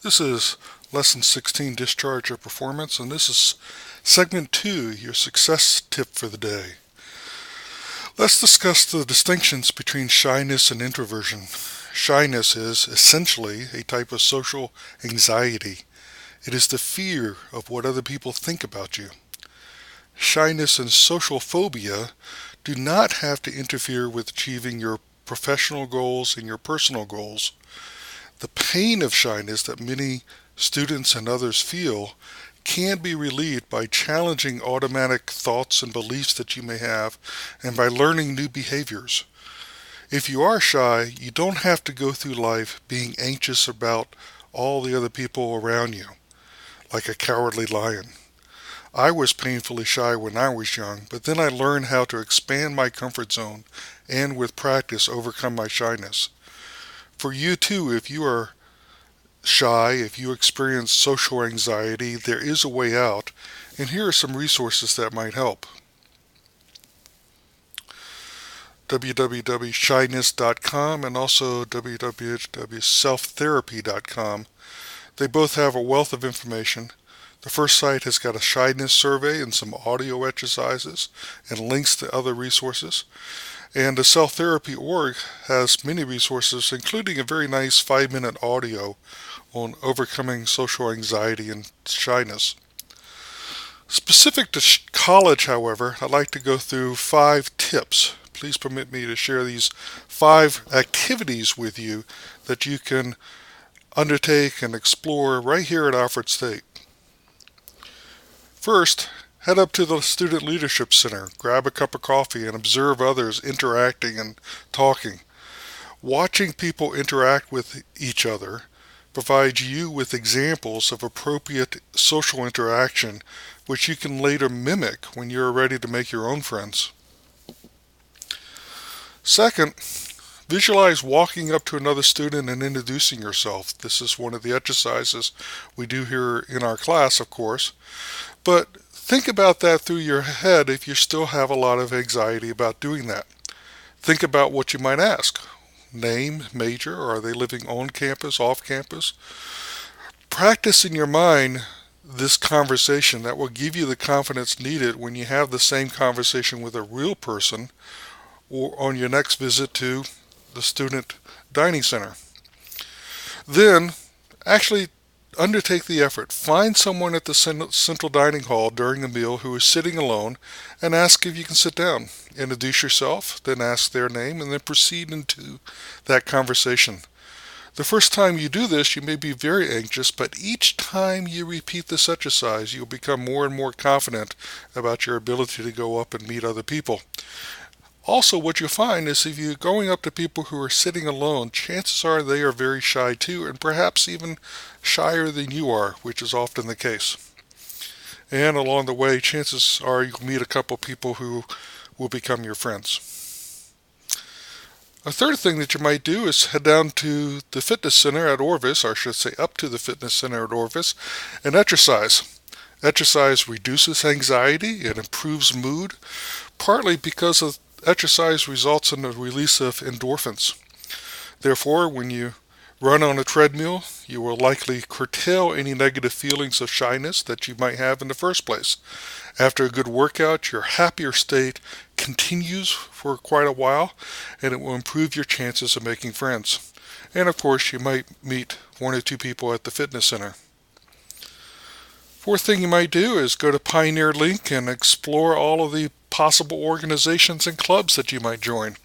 This is Lesson 16, Discharge of Performance, and this is Segment 2, your success tip for the day. Let's discuss the distinctions between shyness and introversion. Shyness is essentially a type of social anxiety. It is the fear of what other people think about you. Shyness and social phobia do not have to interfere with achieving your professional goals and your personal goals. The pain of shyness that many students and others feel can be relieved by challenging automatic thoughts and beliefs that you may have and by learning new behaviors. If you are shy, you don't have to go through life being anxious about all the other people around you, like a cowardly lion. I was painfully shy when I was young, but then I learned how to expand my comfort zone and with practice overcome my shyness. For you too, if you are shy, if you experience social anxiety, there is a way out, and here are some resources that might help. www.shyness.com and also www.selftherapy.com. They both have a wealth of information. The first site has got a shyness survey and some audio exercises and links to other resources. And the Self Therapy org has many resources, including a very nice 5-minute audio on overcoming social anxiety and shyness. Specific to college, however, I'd like to go through 5 tips. Please permit me to share these 5 activities with you that you can undertake and explore right here at Alfred State. First, head up to the Student Leadership Center, grab a cup of coffee, and observe others interacting and talking. Watching people interact with each other provides you with examples of appropriate social interaction which you can later mimic when you're ready to make your own friends. Second, visualize walking up to another student and introducing yourself. This is one of the exercises we do here in our class, of course. But think about that through your head if you still have a lot of anxiety about doing that. Think about what you might ask. Name, major, are they living on campus, off campus? Practice in your mind this conversation that will give you the confidence needed when you have the same conversation with a real person or on your next visit to the student dining center. Then, actually undertake the effort. Find someone at the central dining hall during a meal who is sitting alone and ask if you can sit down. Introduce yourself, then ask their name, and then proceed into that conversation. The first time you do this, you may be very anxious, but each time you repeat this exercise, you'll become more and more confident about your ability to go up and meet other people. Also, what you'll find is if you're going up to people who are sitting alone, chances are they are very shy too, and perhaps even shyer than you are, which is often the case. And along the way, chances are you'll meet a couple people who will become your friends. A third thing that you might do is head down to the fitness center at Orvis, or I should say up to the fitness center at Orvis, and exercise. Exercise reduces anxiety, it improves mood, partly because of exercise results in the release of endorphins. Therefore, when you run on a treadmill, you will likely curtail any negative feelings of shyness that you might have in the first place. After a good workout, your happier state continues for quite a while, and it will improve your chances of making friends. And of course, you might meet 1 or 2 people at the fitness center. Fourth thing you might do is go to Pioneer Link and explore all of the possible organizations and clubs that you might join.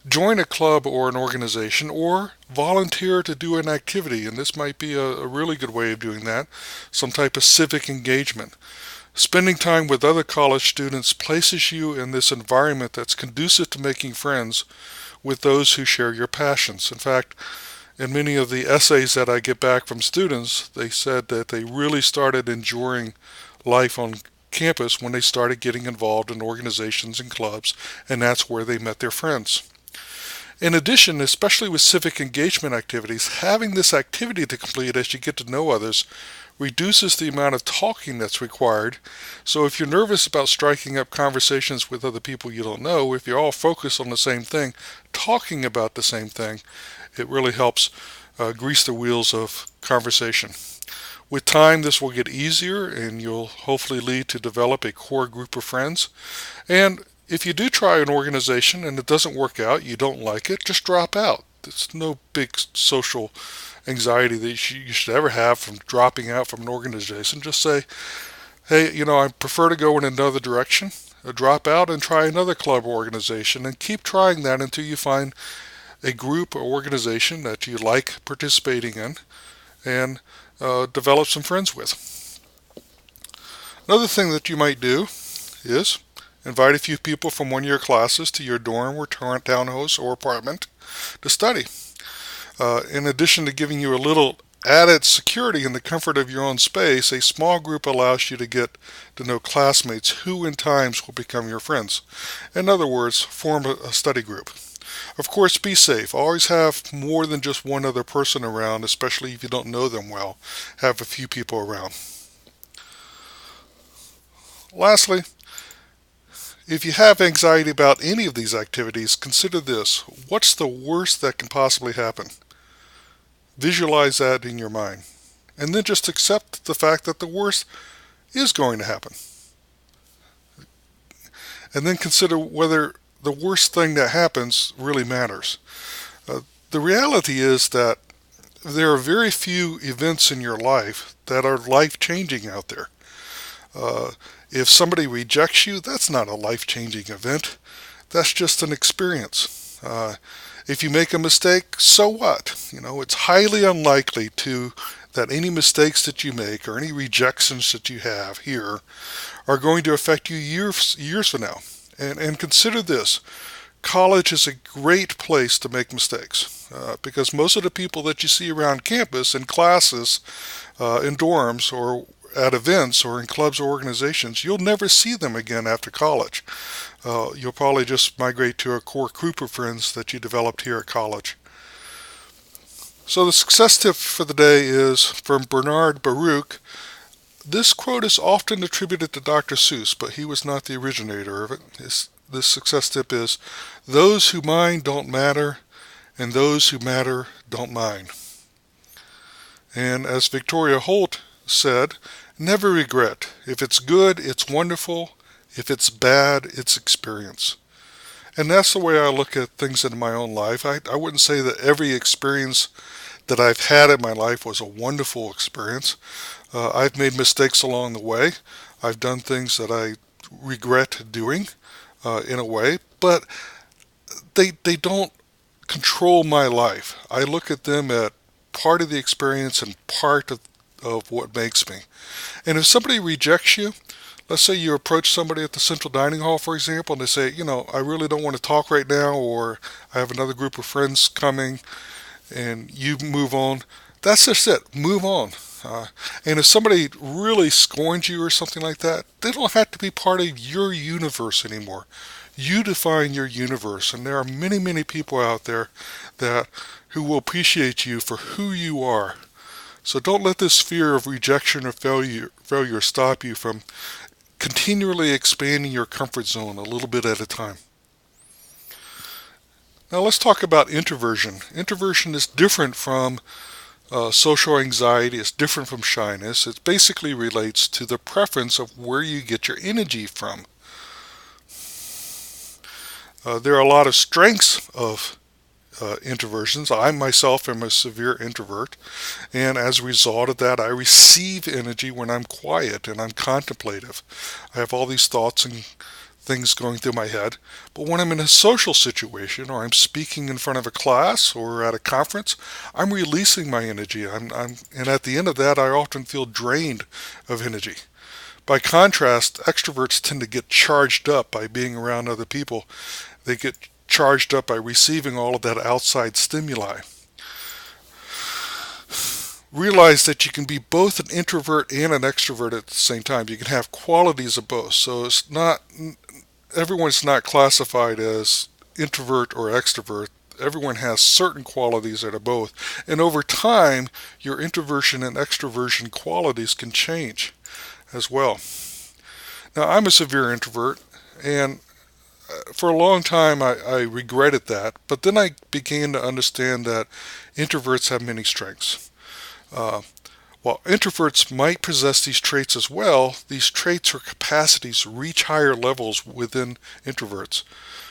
Join a club or an organization or volunteer to do an activity, and this might be a really good way of doing that, some type of civic engagement. Spending time with other college students places you in this environment that's conducive to making friends with those who share your passions. In fact, in many of the essays that I get back from students, they said that they really started enjoying life on campus when they started getting involved in organizations and clubs, and that's where they met their friends. In addition, especially with civic engagement activities, having this activity to complete as you get to know others reduces the amount of talking that's required. So if you're nervous about striking up conversations with other people you don't know, if you're all focused on the same thing, talking about the same thing, it really helps grease the wheels of conversation. With time, this will get easier, and you'll hopefully lead to develop a core group of friends. And if you do try an organization and it doesn't work out, you don't like it, just drop out. It's no big social anxiety that you should ever have from dropping out from an organization. Just say, hey, I prefer to go in another direction. Drop out and try another club or organization, and keep trying that until you find a group or organization that you like participating in, and develop some friends with. Another thing that you might do is invite a few people from one of your classes to your dorm or townhouse or apartment to study. In addition to giving you a little added security in the comfort of your own space, a small group allows you to get to know classmates who in times will become your friends. In other words, form a study group. Of course, be safe. Always have more than just one other person around, especially if you don't know them well. Have a few people around. Lastly, if you have anxiety about any of these activities, consider this. What's the worst that can possibly happen? Visualize that in your mind. And then just accept the fact that the worst is going to happen. And then consider whether the worst thing that happens really matters. The reality is that there are very few events in your life that are life-changing out there. If somebody rejects you, that's not a life-changing event. That's just an experience. If you make a mistake, so what? It's highly unlikely that any mistakes that you make or any rejections that you have here are going to affect you years from now. And consider this. College is a great place to make mistakes because most of the people that you see around campus in classes, in dorms, or at events or in clubs or organizations, you'll never see them again after college. You'll probably just migrate to a core group of friends that you developed here at college. So the success tip for the day is from Bernard Baruch. This quote is often attributed to Dr. Seuss, but he was not the originator of it. This success tip is, those who mind don't matter, and those who matter don't mind. And as Victoria Holt said, never regret. If it's good, it's wonderful. If it's bad, it's experience. And that's the way I look at things in my own life. I wouldn't say that every experience that I've had in my life was a wonderful experience. I've made mistakes along the way. I've done things that I regret doing in a way, but they don't control my life. I look at them at part of the experience and part of what makes me. And if somebody rejects you, let's say you approach somebody at the central dining hall, for example, and they say, I really don't want to talk right now, or I have another group of friends coming, and you move on. That's just it. Move on. And if somebody really scorns you or something like that, they don't have to be part of your universe anymore. You define your universe, and there are many, many people out there who will appreciate you for who you are. So don't let this fear of rejection or failure stop you from continually expanding your comfort zone a little bit at a time. Now let's talk about introversion. Introversion is different from social anxiety. It's different from shyness. It basically relates to the preference of where you get your energy from. There are a lot of strengths of introversions. I myself am a severe introvert, and as a result of that, I receive energy when I'm quiet and I'm contemplative. I have all these thoughts and things going through my head, but when I'm in a social situation or I'm speaking in front of a class or at a conference, I'm releasing my energy. And at the end of that, I often feel drained of energy. By contrast, extroverts tend to get charged up by being around other people. They get charged up by receiving all of that outside stimuli. Realize that you can be both an introvert and an extrovert at the same time. You can have qualities of both. So everyone's not classified as introvert or extrovert. Everyone has certain qualities that are both. And over time, your introversion and extroversion qualities can change as well. Now, I'm a severe introvert, and for a long time, I regretted that, but then I began to understand that introverts have many strengths. Uh, while introverts might possess these traits as well, these traits or capacities reach higher levels within introverts.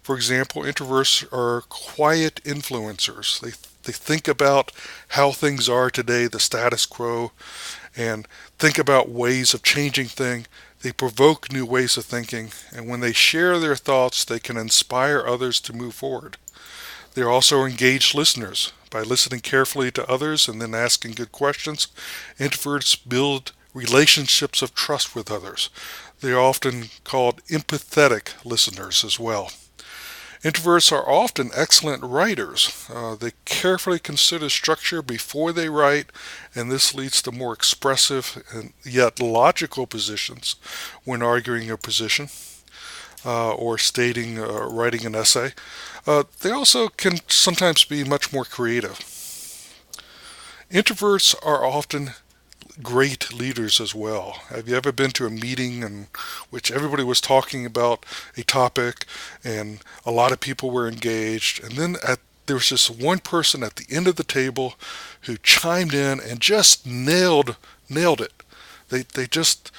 For example, introverts are quiet influencers. They think about how things are today, the status quo, and think about ways of changing things. They provoke new ways of thinking, and when they share their thoughts, they can inspire others to move forward. They're also engaged listeners. By listening carefully to others and then asking good questions, introverts build relationships of trust with others. They are often called empathetic listeners as well. Introverts are often excellent writers. They carefully consider structure before they write, and this leads to more expressive and yet logical positions when arguing a position or writing an essay. They also can sometimes be much more creative. Introverts are often great leaders as well. Have you ever been to a meeting in which everybody was talking about a topic and a lot of people were engaged, and then there was just one person at the end of the table who chimed in and just nailed it. They just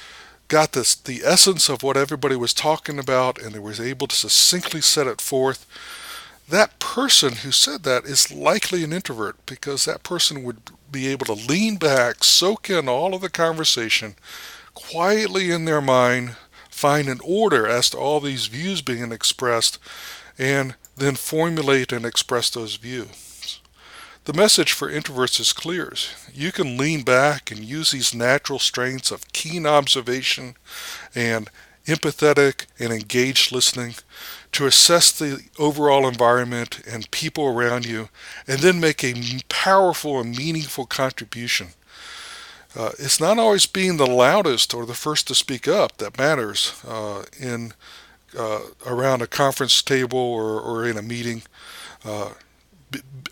got the essence of what everybody was talking about, and they was able to succinctly set it forth. That person who said that is likely an introvert, because that person would be able to lean back, soak in all of the conversation, quietly in their mind, find an order as to all these views being expressed, and then formulate and express those views. The message for introverts is clear. You can lean back and use these natural strengths of keen observation and empathetic and engaged listening to assess the overall environment and people around you, and then make a powerful and meaningful contribution. It's not always being the loudest or the first to speak up that matters in around a conference table or in a meeting. Uh,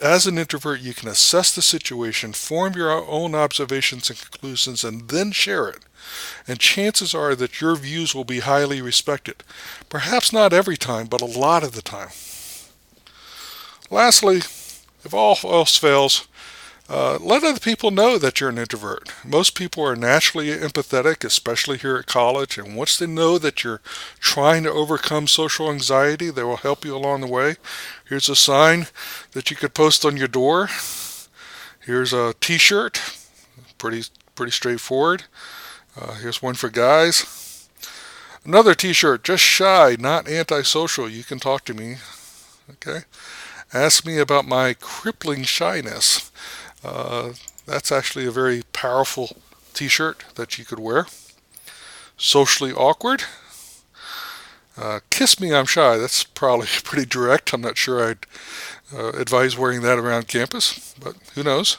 as an introvert, you can assess the situation, form your own observations and conclusions, and then share it. And chances are that your views will be highly respected. Perhaps not every time, but a lot of the time. Lastly, if all else fails, let other people know that you're an introvert. Most people are naturally empathetic, especially here at college, and once they know that you're trying to overcome social anxiety, they will help you along the way. Here's a sign that you could post on your door. Here's a t-shirt, pretty straightforward. Here's one for guys. Another t-shirt, just shy, not antisocial. You can talk to me. Okay? Ask me about my crippling shyness. That's actually a very powerful t-shirt that you could wear. Socially awkward. Kiss me, I'm shy. That's probably pretty direct. I'm not sure I'd advise wearing that around campus, but who knows.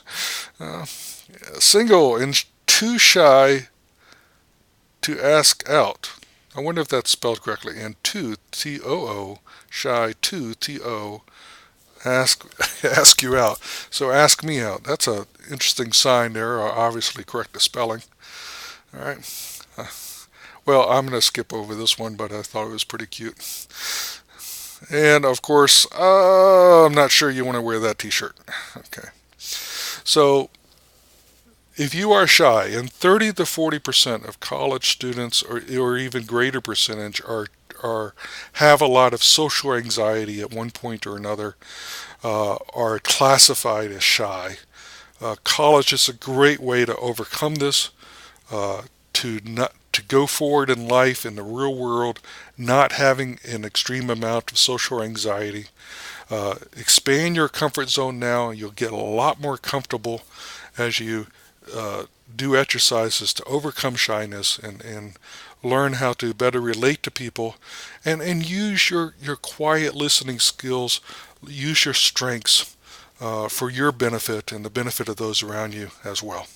Single and too shy to ask out. I wonder if that's spelled correctly. And two, T-O-O, shy, two, T-O, ask you out. So ask me out. That's an interesting sign there. Obviously correct the spelling. All right. Well, I'm going to skip over this one, but I thought it was pretty cute. And of course, I'm not sure you want to wear that t-shirt. Okay. So if you are shy, and 30 to 40% of college students, or even greater percentage, have a lot of social anxiety at one point or another, are classified as shy. College is a great way to overcome this, to go forward in life in the real world, not having an extreme amount of social anxiety. Expand your comfort zone now, and you'll get a lot more comfortable as you do exercises to overcome shyness and learn how to better relate to people, and use your quiet listening skills, use your strengths for your benefit and the benefit of those around you as well.